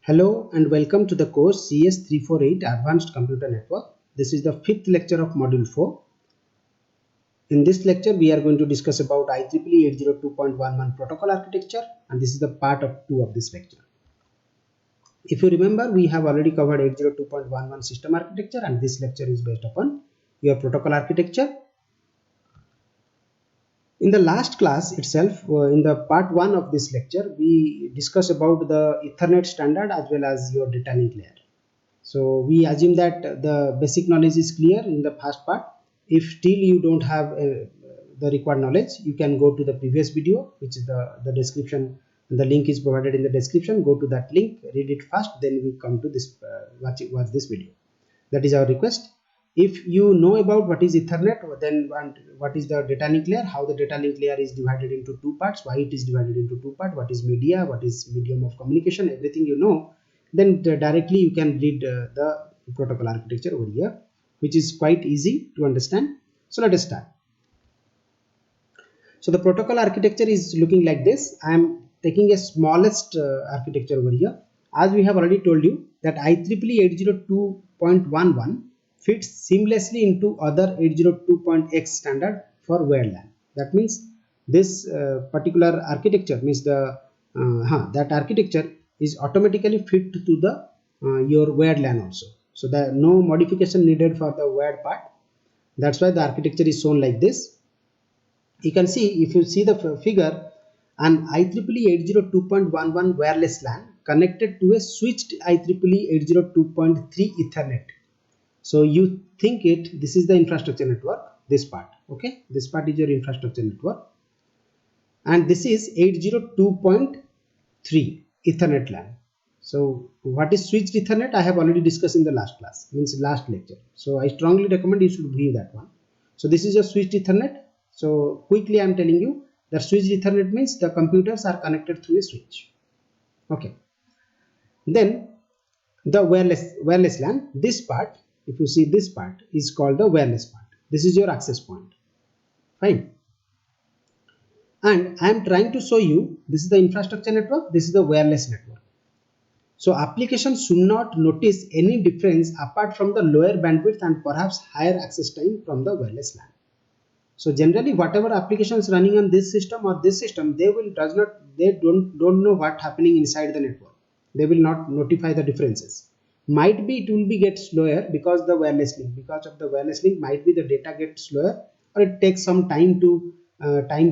Hello and welcome to the course CS348 Advanced Computer Network. This is the fifth lecture of Module 4. In this lecture, we are going to discuss about IEEE 802.11 protocol architecture, and this is the part of 2 of this lecture. If you remember, we have already covered 802.11 system architecture, and this lecture is based upon your protocol architecture. In the last class itself, in the part 1 of this lecture, we discussed about the Ethernet standard as well as your data link layer. So we assume that the basic knowledge is clear in the first part. If still you don't have the required knowledge, you can go to the previous video, which is the description, and the link is provided in the description. Go to that link, read it first, then we come to this watch this video. That is our request. If you know about what is Ethernet, then what is the data link layer, how the data link layer is divided into 2 parts, why it is divided into 2 parts, what is media, what is medium of communication, everything you know, then directly you can read the protocol architecture over here, which is quite easy to understand. So let us start. So the protocol architecture is looking like this. I am taking a smallest architecture over here. As we have already told you that IEEE 802.11 fits seamlessly into other 802.x standard for wired LAN. That means this particular architecture means that architecture is automatically fit to the your wired LAN also. So there no modification needed for the wired part. That's why the architecture is shown like this. You can see, if you see the figure, an IEEE 802.11 wireless LAN connected to a switched IEEE 802.3 Ethernet. So you think this is the infrastructure network, this part, okay? This part is your infrastructure network, and this is 802.3 Ethernet LAN. So what is switched Ethernet? I have already discussed in the last class, means last lecture. So I strongly recommend you should view that one. So this is your switched Ethernet. So quickly I am telling you that switched Ethernet means the computers are connected through a switch. Okay. Then the wireless LAN, this part, if you see this part, is called the wireless part. This is your access point. Fine. And I am trying to show you, this is the infrastructure network, this is the wireless network. So applications should not notice any difference apart from the lower bandwidth and perhaps higher access time from the wireless LAN. So generally, whatever applications running on this system or this system, they don't know what happening inside the network. They will not notify the differences. Might be it will be get slower because of the wireless link. Might be the data gets slower, or it takes some time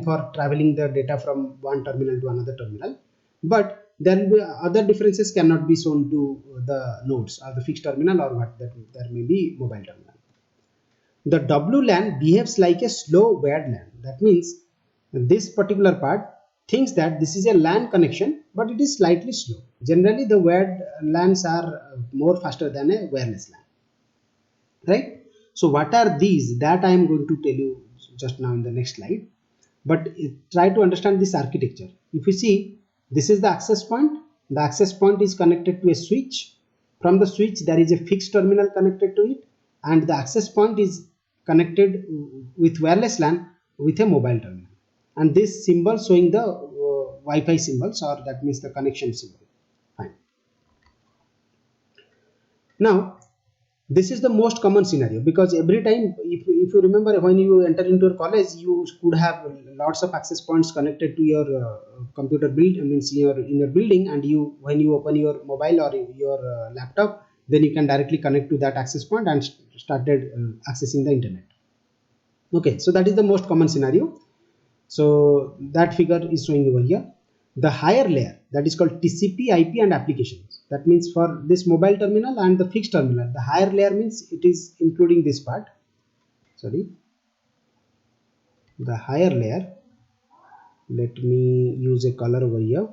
for traveling the data from one terminal to another terminal. But there will be other differences cannot be shown to the nodes or the fixed terminal, or what that there may be mobile terminal. The WLAN behaves like a slow wired LAN. That means this particular part thinks that this is a LAN connection, but it is slightly slow. Generally, the wired LANs are more faster than a wireless LAN, right? So what are these? That I am going to tell you just now in the next slide. But try to understand this architecture. If you see, this is the access point. The access point is connected to a switch. From the switch, there is a fixed terminal connected to it, and the access point is connected with wireless LAN with a mobile terminal. And this symbol showing the Wi-Fi symbols, or that means the connection symbol. Fine. Now, this is the most common scenario, because every time, if you remember, when you enter into your college, you could have lots of access points connected to your computer build, means in your building, and when you open your mobile or your laptop, then you can directly connect to that access point and started accessing the internet. Okay, so that is the most common scenario. So that figure is showing over here. The higher layer, that is called TCP, IP and applications. That means for this mobile terminal and the fixed terminal, the higher layer means it is including this part. Sorry, the higher layer, let me use a color over here.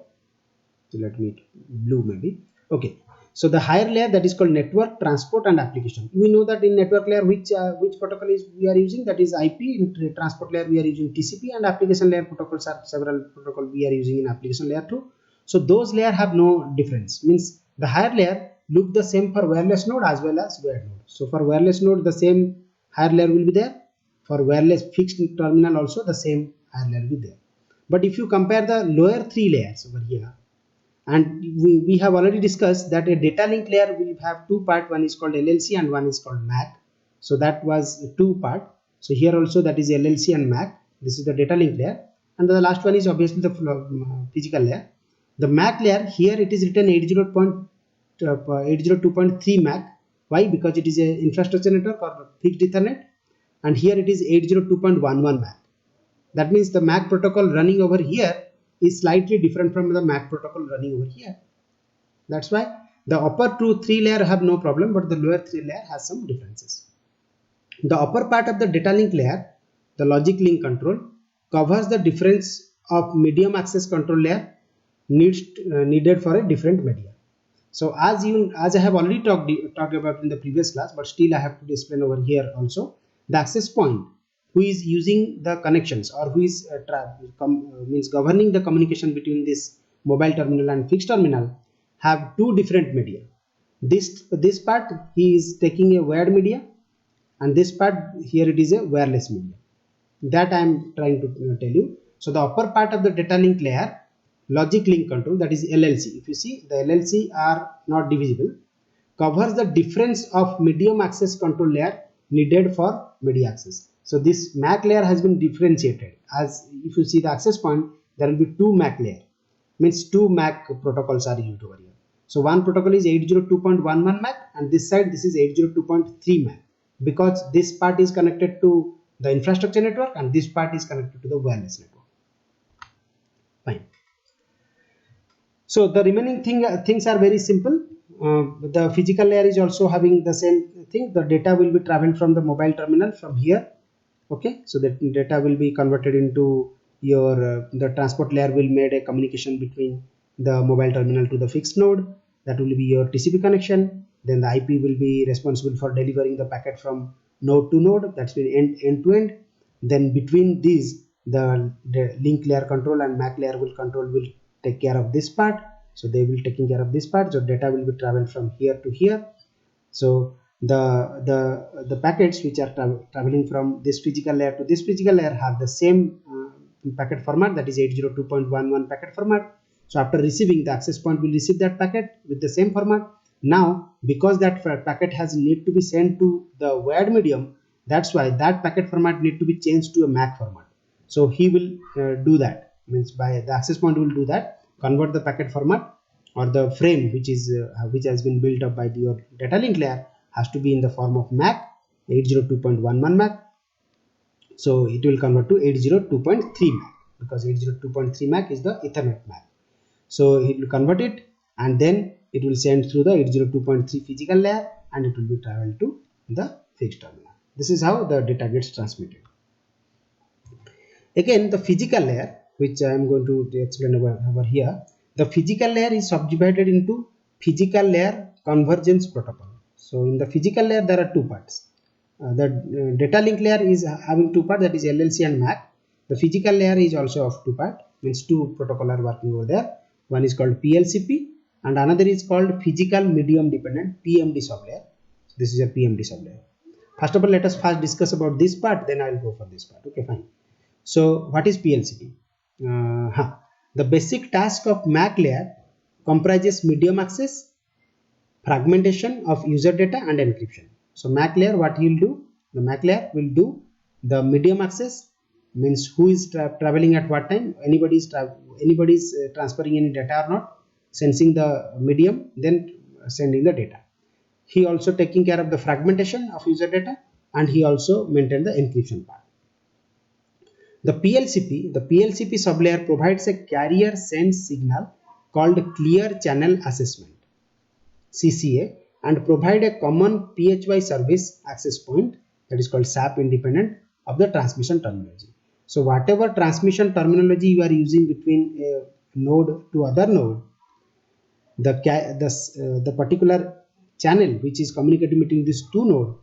So let me blue maybe. Okay, so the higher layer, that is called network, transport and application. We know that in network layer which protocol is we are using, that is IP. In transport layer we are using TCP, and application layer protocols are several protocols we are using in application layer too. So those layer have no difference, means the higher layer look the same for wireless node as well as wired node. So for wireless node, the same higher layer will be there. For wireless fixed terminal also the same higher layer will be there. But if you compare the lower 3 layers over here And we have already discussed that a data link layer will have two parts. One is called LLC and one is called MAC. So that was two part. So here also that is LLC and MAC. This is the data link layer, and the last one is obviously the physical layer. The MAC layer, here it is written 802.3 MAC. Why? Because it is a infrastructure network or fixed Ethernet, and here it is 802.11 MAC. That means the MAC protocol running over here is slightly different from the MAC protocol running over here. That's why the upper three layer have no problem, but the lower three layer has some differences. The upper part of the data link layer, the logic link control, covers the difference of medium access control layer needed for a different media. So as I have already talked about in the previous class, but still I have to explain over here also, the access point who is using the connections or who is governing the communication between this mobile terminal and fixed terminal have two different media. This part he is taking a wired media, and this part here it is a wireless media. That I am trying to tell you. So the upper part of the data link layer, logic link control, that is LLC. If you see, the LLC are not divisible, covers the difference of medium access control layer needed for media access. So this MAC layer has been differentiated. As if you see the access point, there will be two MAC layer, means two MAC protocols are used over here. So one protocol is 802.11 MAC, and this side this is 802.3 MAC, because this part is connected to the infrastructure network and this part is connected to the wireless network. Fine. So the remaining things are very simple. The physical layer is also having the same thing. The data will be traveled from the mobile terminal from here. Okay, so the data will be converted into your the transport layer will make a communication between the mobile terminal to the fixed node. That will be your TCP connection. Then the IP will be responsible for delivering the packet from node to node. That's been end to end. Then between these, the link layer control and MAC layer will take care of this part. So they will taking care of this part. So data will be traveled from here to here. So the packets which are traveling from this physical layer to this physical layer have the same packet format, that is 802.11 packet format. So after receiving, the access point will receive that packet with the same format. Now because that packet has need to be sent to the wired medium, that's why that packet format need to be changed to a MAC format. So he will do that, means by the access point will do that, convert the packet format or the frame which has been built up by your data link layer has to be in the form of MAC, 802.11 MAC. So it will convert to 802.3 MAC, because 802.3 MAC is the Ethernet MAC. So it will convert it, and then it will send through the 802.3 physical layer, and it will be traveled to the fixed terminal. This is how the data gets transmitted. Again, the physical layer, which I am going to explain over here, the physical layer is subdivided into physical layer convergence protocol. So in the physical layer there are two parts. The data link layer is having two parts, that is LLC and MAC. The physical layer is also of two parts, means two protocol are working over there. One is called PLCP and another is called physical medium dependent, PMD sublayer. So this is a PMD sublayer. First of all, let us first discuss about this part, then I will go for this part. Okay, fine. So what is PLCP? The basic task of MAC layer comprises medium access, fragmentation of user data and encryption. So MAC layer, what he will do? The MAC layer will do the medium access, means who is traveling at what time, anybody is transferring any data or not, sensing the medium, then sending the data. He also taking care of the fragmentation of user data, and he also maintain the encryption part. The PLCP sublayer provides a carrier sense signal called clear channel assessment, CCA, and provide a common PHY service access point, that is called SAP, independent of the transmission terminology. So whatever transmission terminology you are using between a node to other node, the particular channel which is communicating between these two nodes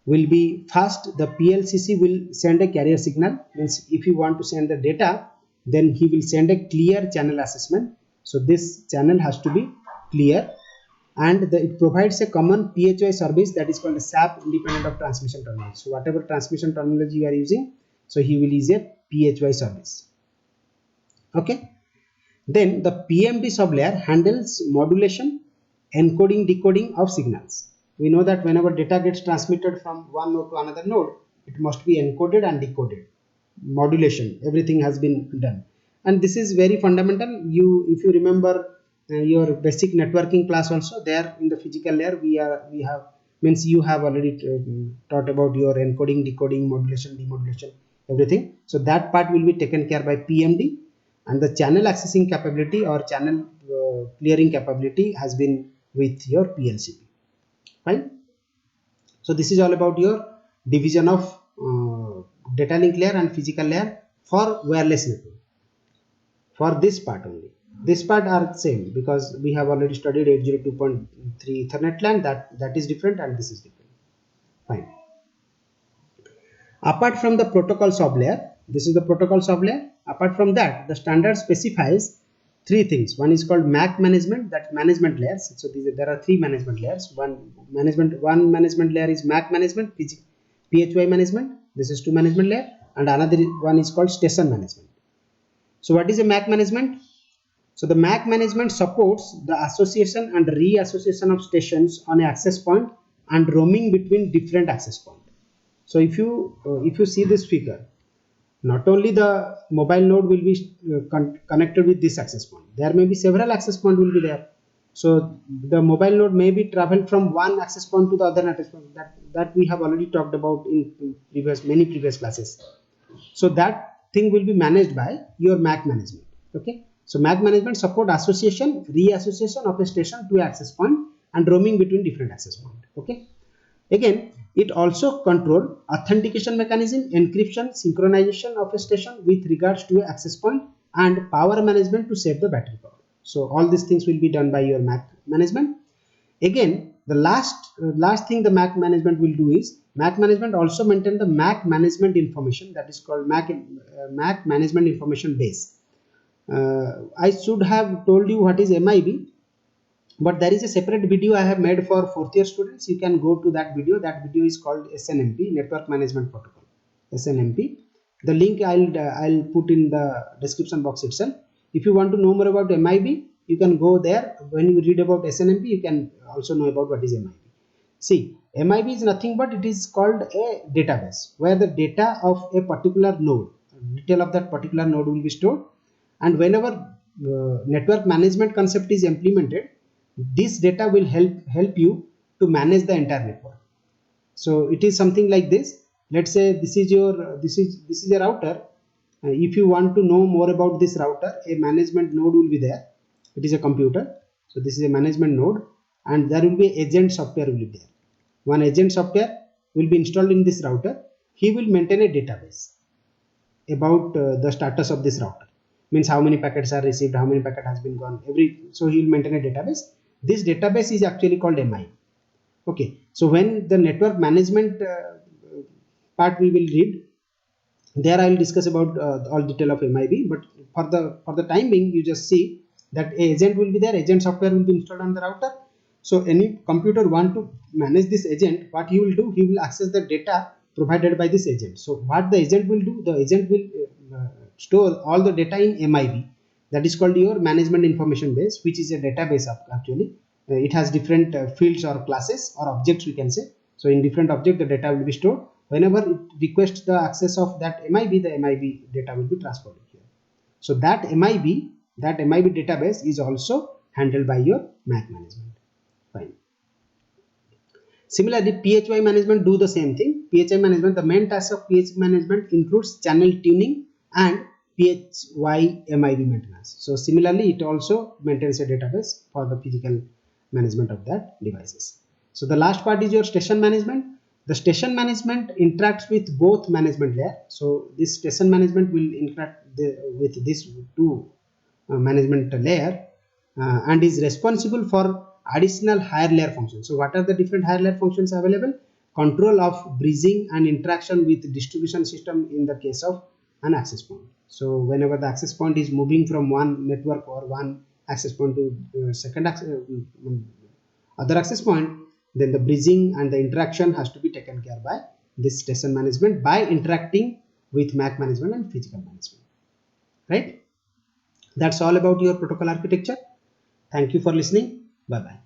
will be first, the PLCC will send a carrier signal, means if you want to send the data, then he will send a clear channel assessment. So this channel has to be clear, and it provides a common PHY service, that is called a SAP, independent of transmission terminology. So whatever transmission terminology you are using, so he will use a PHY service. Okay. Then the PMD sublayer handles modulation, encoding, decoding of signals. We know that whenever data gets transmitted from one node to another node, it must be encoded and decoded. Modulation, everything has been done, and this is very fundamental. If you remember your basic networking class also, there in the physical layer we have means you have already taught about your encoding, decoding, modulation, demodulation, everything. So that part will be taken care by PMD, and the channel accessing capability or channel clearing capability has been with your PLCP. Fine. So this is all about your division of data link layer and physical layer for wireless network. For this part only, this part are same because we have already studied 802.3 Ethernet LAN. That is different and this is different. Fine. Apart from the protocol sublayer, this is the protocol sublayer. Apart from that, the standard specifies three things. One is called MAC management, that management layers. So there are three management layers. One management layer is MAC management, PHY management. This is two management layer, and another one is called station management. So what is a MAC management? So the MAC management supports the association and reassociation of stations on an access point and roaming between different access points. So if you see this figure, not only the mobile node will be connected with this access point, there may be several access points will be there. So the mobile node may be traveled from one access point to the other access point. That we have already talked about in many previous classes. So that thing will be managed by your MAC management. Okay. So MAC management support association, reassociation of a station to access point and roaming between different access point. Okay. Again, it also control authentication mechanism, encryption, synchronization of a station with regards to access point, and power management to save the battery power. So all these things will be done by your MAC management. Again, the last thing the MAC management will do is MAC management also maintain the MAC management information, that is called MAC management information base. I should have told you what is MIB, but there is a separate video I have made for fourth year students. You can go to that video. That video is called SNMP, Network Management Protocol, SNMP. The link I'll put in the description box itself. If you want to know more about MIB, you can go there. When you read about SNMP, you can also know about what is MIB. See, MIB is nothing but it is called a database where the data of a particular node, detail of that particular node will be stored, and whenever network management concept is implemented, this data will help you to manage the entire network. So it is something like this. Let's say this is a router. If you want to know more about this router, a management node will be there. It is a computer. So this is a management node, and there will be agent software will be there. One agent software will be installed in this router. He will maintain a database about the status of this router. Means how many packets are received, how many packet has been gone. So he will maintain a database. This database is actually called MI. Okay. So when the network management part we will read, there I will discuss about all detail of MIB. But for the time being, you just see that agent will be there. Agent software will be installed on the router. So any computer want to manage this agent, what he will do, he will access the data provided by this agent. So what the agent will do, the agent will store all the data in MIB. That is called your management information base, which is a database actually. It has different fields or classes or objects we can say. So in different object the data will be stored. Whenever it requests the access of that MIB, the MIB data will be transferred here. So that MIB database is also handled by your MAC management. Fine. Similarly, PHY management do the same thing. PHY management, the main task of PHY management includes channel tuning and PHY MIB maintenance. So similarly, it also maintains a database for the physical management of that devices. So the last part is your station management. The station management interacts with both management layer. So this station management will interact with these two management layer and is responsible for additional higher layer functions. So what are the different higher layer functions available? Control of bridging and interaction with distribution system in the case of an access point. So whenever the access point is moving from one network or one access point to other access point, then the bridging and the interaction has to be taken care by this station management by interacting with MAC management and physical management, right? That's all about your protocol architecture. Thank you for listening. Bye bye.